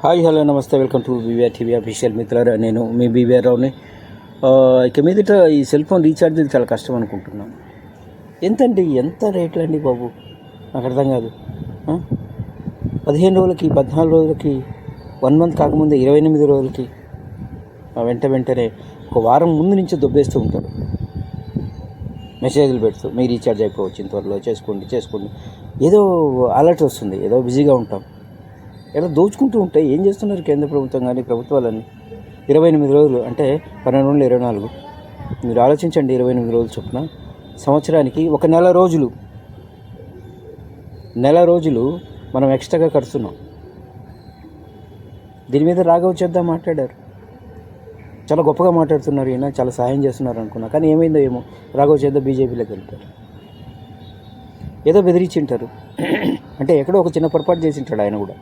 Hi hello నమస్తే, welcome to BVR TV official. మిత్రులారా, నేను మీ బీవీఆర్ రావుని. ఇక మీదట ఈ సెల్ ఫోన్ రీఛార్జీలు చాలా కష్టం అనుకుంటున్నాను. ఎంత రేట్లు అండి బాబు, నాకు అర్థం కాదు. 15 రోజులకి, 14 రోజులకి, 1 మంత్ కాకముందే 28 రోజులకి, వెంటనే ఒక వారం ముందు నుంచి దొబ్బేస్తూ ఉంటారు. మెసేజ్లు పెడుతూ మీ రీఛార్జ్ అయిపోవచ్చు, త్వరలో చేసుకోండి. ఏదో అలర్ట్ వస్తుంది, ఏదో బిజీగా ఉంటాం. ఎలా దోచుకుంటూ ఉంటే ఏం చేస్తున్నారు కేంద్ర ప్రభుత్వం కానీ ప్రభుత్వాలన్నీ? 28 రోజులు అంటే 12 నుండి 24. మీరు ఆలోచించండి, 28 రోజులు చొప్పున సంవత్సరానికి ఒక నెల రోజులు మనం ఎక్స్ట్రాగా కడుతున్నాం. దీని మీద రాఘవ్ చేద్దాం మాట్లాడారు, చాలా గొప్పగా మాట్లాడుతున్నారు, ఈయన చాలా సహాయం చేస్తున్నారు అనుకున్నా. కానీ ఏమైందో ఏమో, రాఘవ్ చేద్దాం బీజేపీలోకి వెళ్తారు. ఏదో బెదిరించింటారు అంటే ఎక్కడో ఒక చిన్న పొరపాటు చేసింటాడు ఆయన కూడా.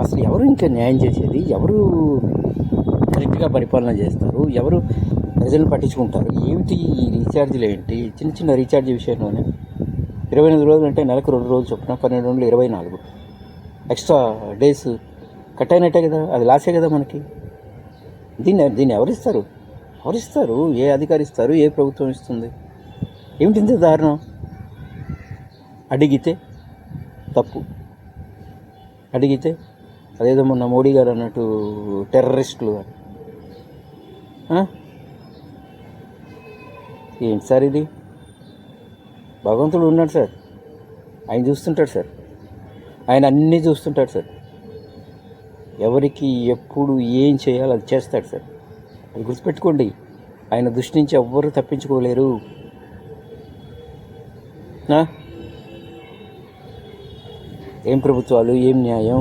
అసలు ఎవరు ఇంకా న్యాయం చేసేది? ఎవరు కరెక్ట్గా పరిపాలన చేస్తారు? ఎవరు ప్రజలను పట్టించుకుంటారు? ఏమిటి ఈ రీఛార్జీలు? ఏంటి చిన్న రీఛార్జీ విషయంలోనే 28 రోజులు అంటే నెలకు 2 రోజులు చొప్పున 12 నుండి 24 ఎక్స్ట్రా డేస్ కట్ అయినట్టే కదా, అది లాసే కదా మనకి. దీన్ని ఎవరిస్తారు? ఏ అధికారి ఇస్తారు? ఏ ప్రభుత్వం ఇస్తుంది? ఏమిటి ఇంత దారుణం? అడిగితే తప్పు, అడిగితే అదేదో మొన్న మోడీ గారు అన్నట్టు టెర్రరిస్టులు అని. ఏంటి సార్ ఇది? భగవంతుడు ఉన్నాడు సార్, ఆయన చూస్తుంటాడు సార్, ఆయన అన్నీ చూస్తుంటాడు సార్. ఎవరికి ఎప్పుడు ఏం చేయాలో అది చేస్తాడు సార్, అది గుర్తుపెట్టుకోండి. ఆయన దృష్టి నుంచి ఎవ్వరూ తప్పించుకోలేరు. ఏం ప్రభుత్వాలు, ఏం న్యాయం?